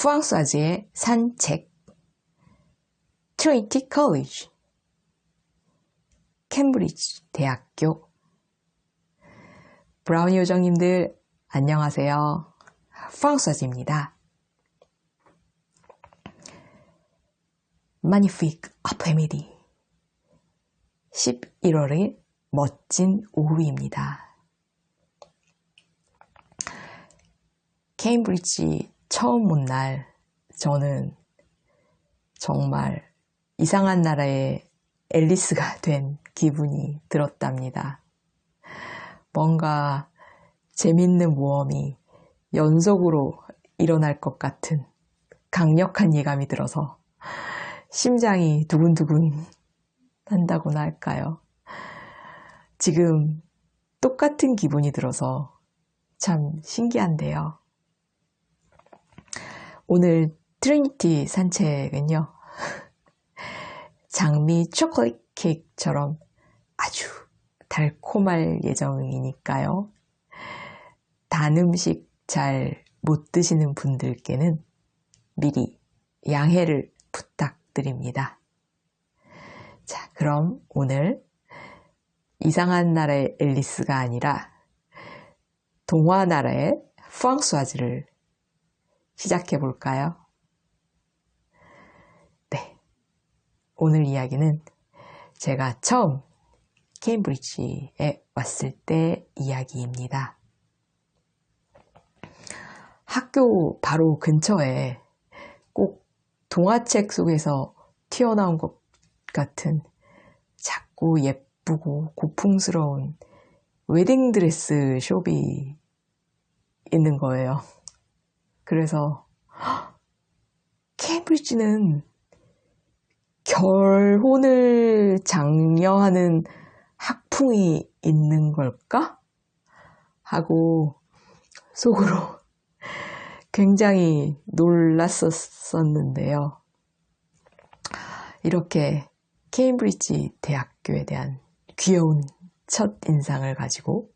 프랑스와즈의 산책, 트리니티 컬리지, 캠브리지 대학교. 브라우니 요정님들 안녕하세요. 프랑스와즈입니다. 마니피que 아프미디 11월의 멋진 오후입니다. 케임브리지 처음 온 날 저는 정말 이상한 나라의 앨리스가 된 기분이 들었답니다. 뭔가 재밌는 모험이 연속으로 일어날 것 같은 강력한 예감이 들어서 심장이 두근두근 한다고나 할까요? 지금 똑같은 기분이 들어서 참 신기한데요. 오늘 트리니티 산책은요, 장미 초콜릿 케이크처럼 아주 달콤할 예정이니까요. 단 음식 잘 못 드시는 분들께는 미리 양해를 부탁드립니다. 자, 그럼 오늘 이상한 나라의 앨리스가 아니라 동화 나라의 프랑스와즈를 시작해 볼까요? 네, 오늘 이야기는 제가 처음 케임브리지에 왔을 때 이야기입니다. 학교 바로 근처에 꼭 동화책 속에서 튀어나온 것 같은 작고 예쁘고 고풍스러운 웨딩드레스 숍이 있는 거예요. 그래서 케임브리지는 결혼을 장려하는 학풍이 있는 걸까? 하고 속으로 굉장히 놀랐었는데요. 이렇게 케임브리지 대학교에 대한 귀여운 첫 인상을 가지고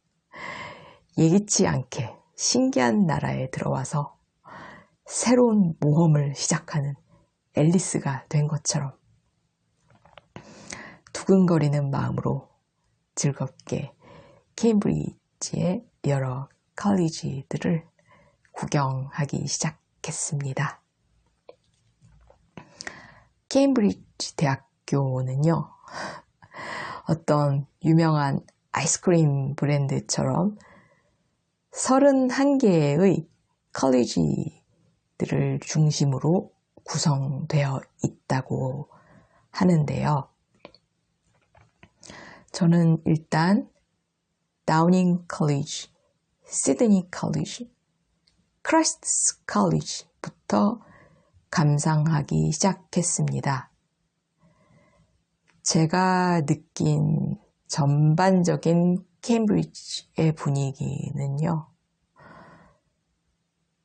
예기치 않게 신기한 나라에 들어와서 새로운 모험을 시작하는 앨리스가 된 것처럼 두근거리는 마음으로 즐겁게 케임브리지의 여러 컬리지들을 구경하기 시작했습니다. 케임브리지 대학교는요, 어떤 유명한 아이스크림 브랜드처럼 31개의 컬리지들을 중심으로 구성되어 있다고 하는데요. 저는 일단 다우닝 컬리지, 시드니 컬리지, 크라이스트 컬리지부터 감상하기 시작했습니다. 제가 느낀 전반적인 케임브리지의 분위기는요,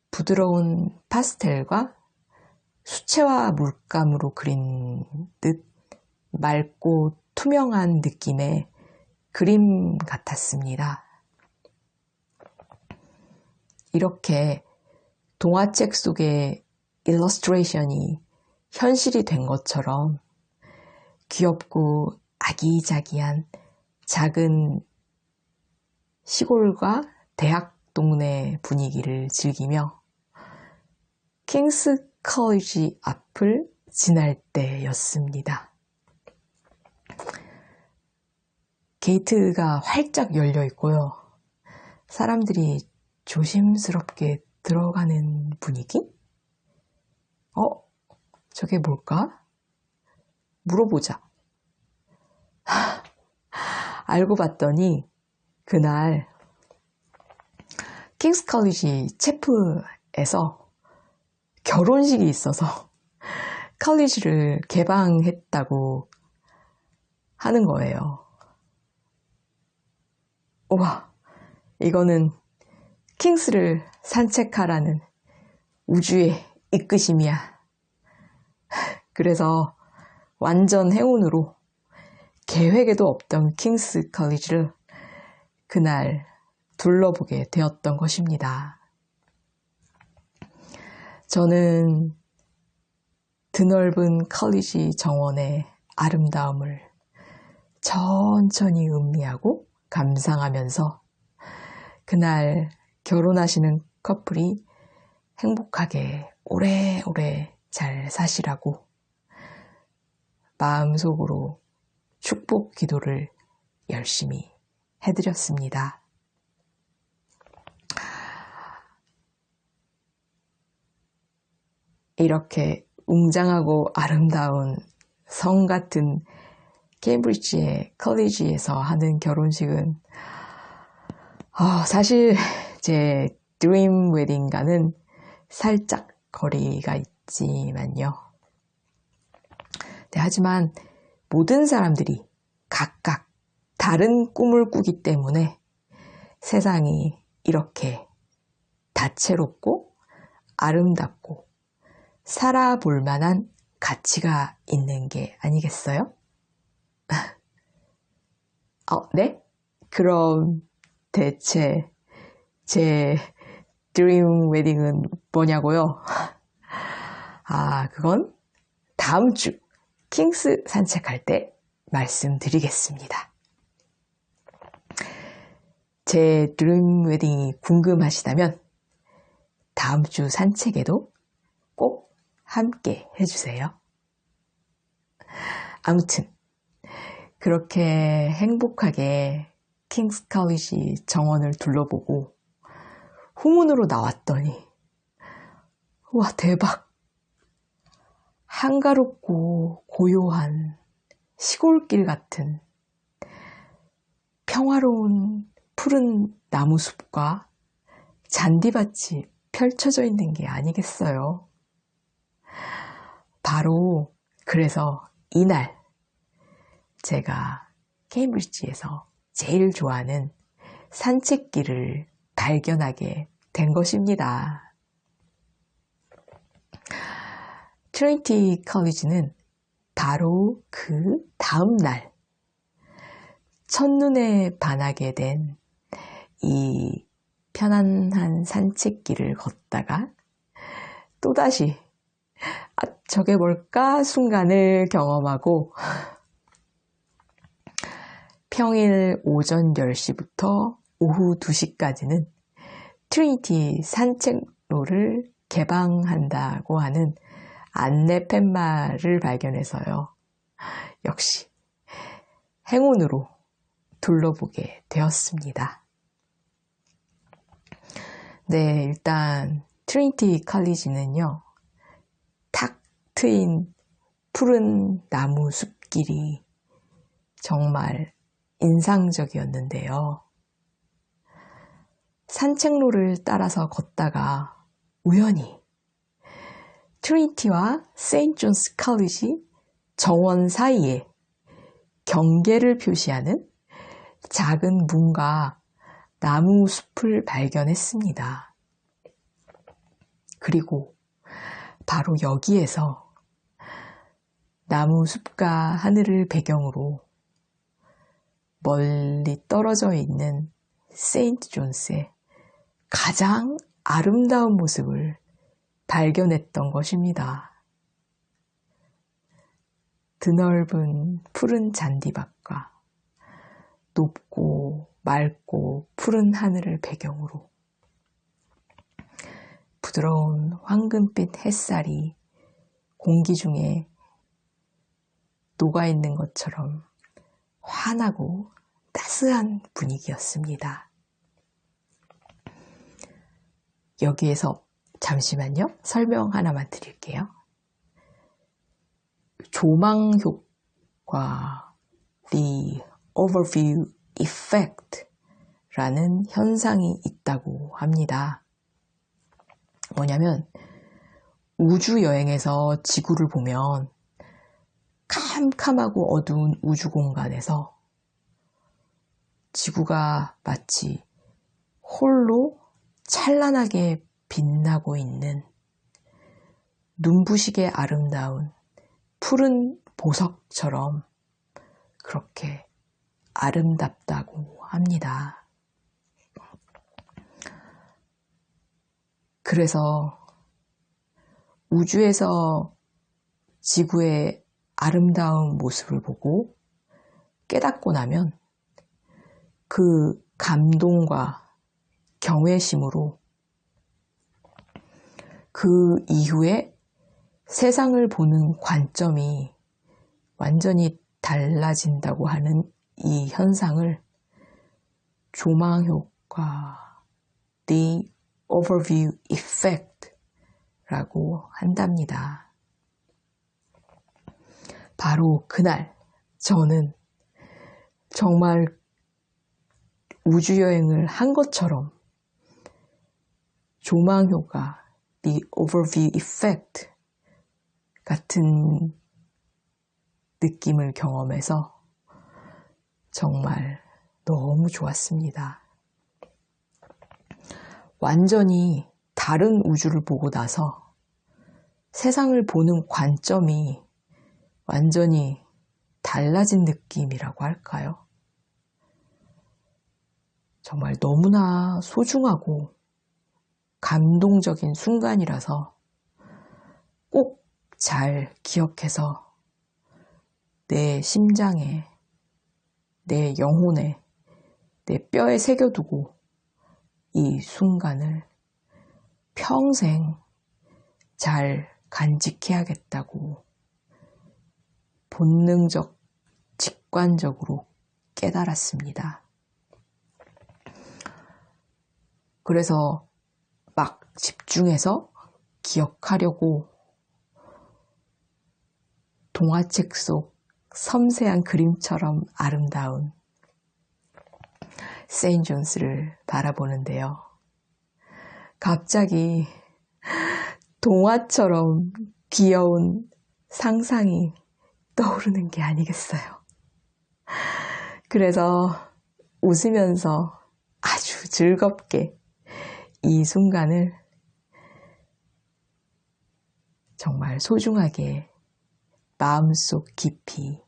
부드러운 파스텔과 수채화 물감으로 그린 듯 맑고 투명한 느낌의 그림 같았습니다. 이렇게 동화책 속의 일러스트레이션이 현실이 된 것처럼 귀엽고 아기자기한 작은 시골과 대학 동네 분위기를 즐기며 킹스 컬리지 앞을 지날 때였습니다. 게이트가 활짝 열려 있고요. 사람들이 조심스럽게 들어가는 분위기? 저게 뭘까? 물어보자. 알고 봤더니 그날 킹스 컬리지 체프에서 결혼식이 있어서 컬리지를 개방했다고 하는 거예요. 우와, 이거는 킹스를 산책하라는 우주의 이끄심이야. 그래서 완전 행운으로 계획에도 없던 킹스 컬리지를 그날 둘러보게 되었던 것입니다. 저는 드넓은 컬리지 정원의 아름다움을 천천히 음미하고 감상하면서 그날 결혼하시는 커플이 행복하게 오래오래 잘 사시라고 마음속으로 축복 기도를 열심히 해드렸습니다. 이렇게 웅장하고 아름다운 성 같은 케임브리지의 컬리지에서 하는 결혼식은 사실 제 드림 웨딩과는 살짝 거리가 있지만요. 네, 하지만 모든 사람들이 각각 다른 꿈을 꾸기 때문에 세상이 이렇게 다채롭고 아름답고 살아볼 만한 가치가 있는 게 아니겠어요? 네? 그럼 대체 제 드림 웨딩은 뭐냐고요? 그건 다음 주 킹스 산책할 때 말씀드리겠습니다. 제 드림 웨딩이 궁금하시다면 다음 주 산책에도 꼭 함께 해주세요. 아무튼 그렇게 행복하게 킹스 컬리지 정원을 둘러보고 후문으로 나왔더니 와, 대박! 한가롭고 고요한 시골길 같은 평화로운 푸른 나무숲과 잔디밭이 펼쳐져 있는 게 아니겠어요. 바로 그래서 이날 제가 케임브리지에서 제일 좋아하는 산책길을 발견하게 된 것입니다. 트리니티 컬리지는 바로 그 다음 날 첫눈에 반하게 된 이 편안한 산책길을 걷다가 또다시 저게 뭘까 순간을 경험하고 평일 오전 10시부터 오후 2시까지는 트리니티 산책로를 개방한다고 하는 안내 팻말을 발견해서요. 역시 행운으로 둘러보게 되었습니다. 네, 일단 트리니티 컬리지는요. 탁 트인 푸른 나무 숲길이 정말 인상적이었는데요. 산책로를 따라서 걷다가 우연히 트리니티와 세인트 존스 컬리지 정원 사이에 경계를 표시하는 작은 문과 나무 숲을 발견했습니다. 그리고 바로 여기에서 나무 숲과 하늘을 배경으로 멀리 떨어져 있는 세인트 존스의 가장 아름다운 모습을 발견했던 것입니다. 드넓은 푸른 잔디밭과 높고 맑고 푸른 하늘을 배경으로 부드러운 황금빛 햇살이 공기 중에 녹아있는 것처럼 환하고 따스한 분위기였습니다. 여기에서 잠시만요. 설명 하나만 드릴게요. 조망 효과, the overview effect 라는 현상이 있다고 합니다. 뭐냐면 우주 여행에서 지구를 보면 캄캄하고 어두운 우주 공간에서 지구가 마치 홀로 찬란하게 빛나고 있는 눈부시게 아름다운 푸른 보석처럼 그렇게 아름답다고 합니다. 그래서 우주에서 지구의 아름다운 모습을 보고 깨닫고 나면 그 감동과 경외심으로 그 이후에 세상을 보는 관점이 완전히 달라진다고 하는 이 현상을 조망효과, The Overview Effect 라고 한답니다. 바로 그날 저는 정말 우주여행을 한 것처럼 조망효과, The Overview Effect 같은 느낌을 경험해서 정말 너무 좋았습니다. 완전히 다른 우주를 보고 나서 세상을 보는 관점이 완전히 달라진 느낌이라고 할까요? 정말 너무나 소중하고 감동적인 순간이라서 꼭 잘 기억해서 내 심장에, 내 영혼에, 내 뼈에 새겨두고 이 순간을 평생 잘 간직해야겠다고 본능적, 직관적으로 깨달았습니다. 그래서 막 집중해서 기억하려고 동화책 속 섬세한 그림처럼 아름다운 세인 존스를 바라보는데요. 갑자기 동화처럼 귀여운 상상이 떠오르는 게 아니겠어요. 그래서 웃으면서 아주 즐겁게 이 순간을 정말 소중하게 마음속 깊이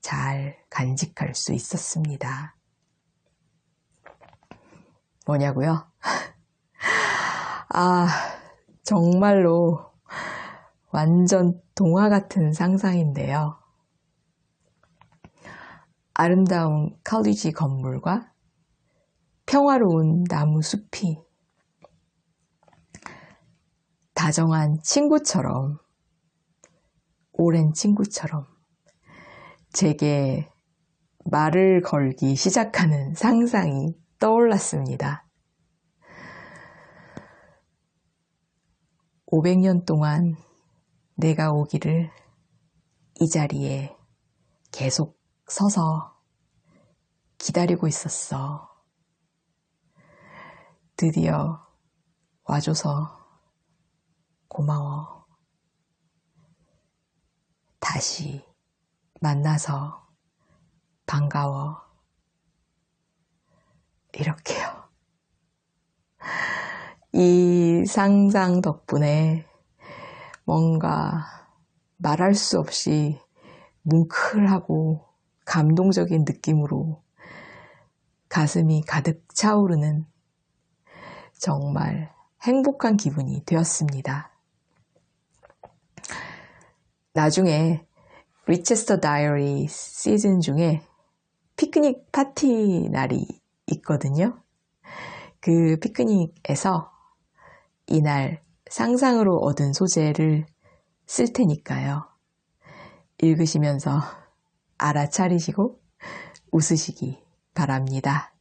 잘 간직할 수 있었습니다. 뭐냐고요? 정말로 완전 동화 같은 상상인데요. 아름다운 컬리지 건물과 평화로운 나무 숲이 다정한 친구처럼, 오랜 친구처럼 제게 말을 걸기 시작하는 상상이 떠올랐습니다. 500년 동안 내가 오기를 이 자리에 계속 서서 기다리고 있었어. 드디어 와줘서 고마워. 다시 만나서 반가워. 이렇게요. 이 상상 덕분에 뭔가 말할 수 없이 뭉클하고 감동적인 느낌으로 가슴이 가득 차오르는 정말 행복한 기분이 되었습니다. 나중에 리체스터 다이어리 시즌 중에 피크닉 파티 날이 있거든요. 그 피크닉에서 이날 상상으로 얻은 소재를 쓸 테니까요. 읽으시면서 알아차리시고 웃으시기 바랍니다.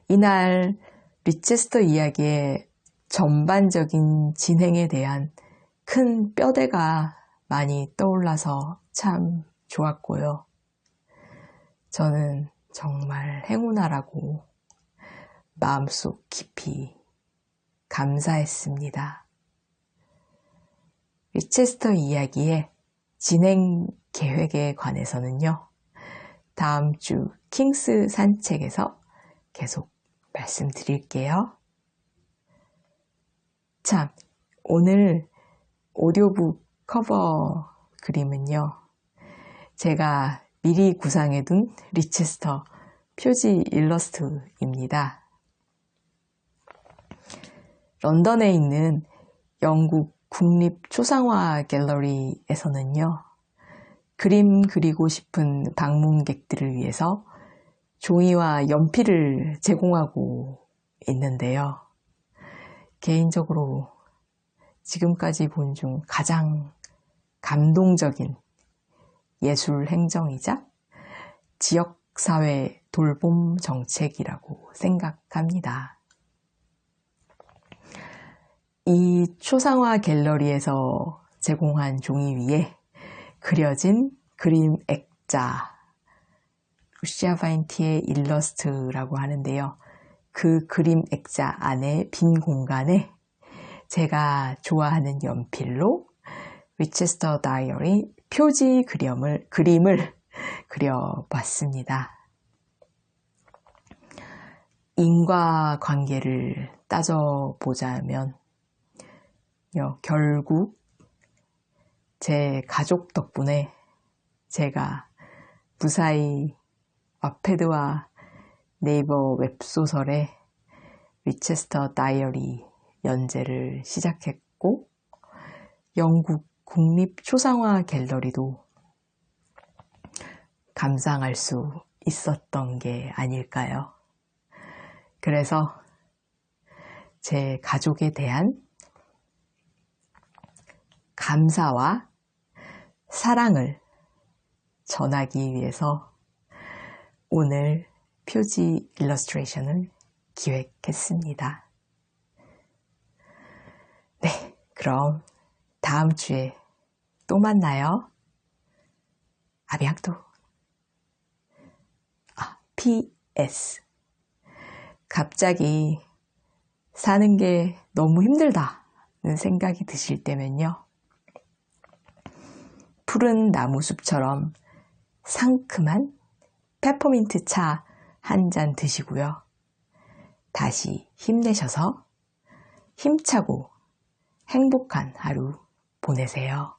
이날 리체스터 이야기의 전반적인 진행에 대한 큰 뼈대가 많이 떠올라서 참 좋았고요. 저는 정말 행운아라고 마음속 깊이 감사했습니다. 리체스터 이야기의 진행 계획에 관해서는요, 다음 주 킹스 산책에서 계속 말씀드릴게요. 참, 오늘 오디오북 커버 그림은요, 제가 미리 구상해둔 리체스터 표지 일러스트입니다. 런던에 있는 영국 국립초상화 갤러리에서는요, 그림 그리고 싶은 방문객들을 위해서 종이와 연필을 제공하고 있는데요. 개인적으로 지금까지 본 중 가장 감동적인 예술 행정이자 지역사회 돌봄 정책이라고 생각합니다. 이 초상화 갤러리에서 제공한 종이 위에 그려진 그림 액자, 루시아 바인티의 일러스트라고 하는데요. 그 그림 액자 안에 빈 공간에 제가 좋아하는 연필로 위체스터 다이어리 표지 그림을 그려봤습니다. 인과관계를 따져보자면 결국 제 가족 덕분에 제가 무사히 와패드와 네이버 웹소설의 위체스터 다이어리 연재를 시작했고, 영국 국립초상화 갤러리도 감상할 수 있었던 게 아닐까요? 그래서 제 가족에 대한 감사와 사랑을 전하기 위해서 오늘 표지 일러스트레이션을 기획했습니다. 네, 그럼 다음 주에 또 만나요. 아비앙또. PS. 갑자기 사는 게 너무 힘들다는 생각이 드실 때면요, 푸른 나무숲처럼 상큼한 페퍼민트 차 한 잔 드시고요. 다시 힘내셔서 힘차고 행복한 하루 보내세요.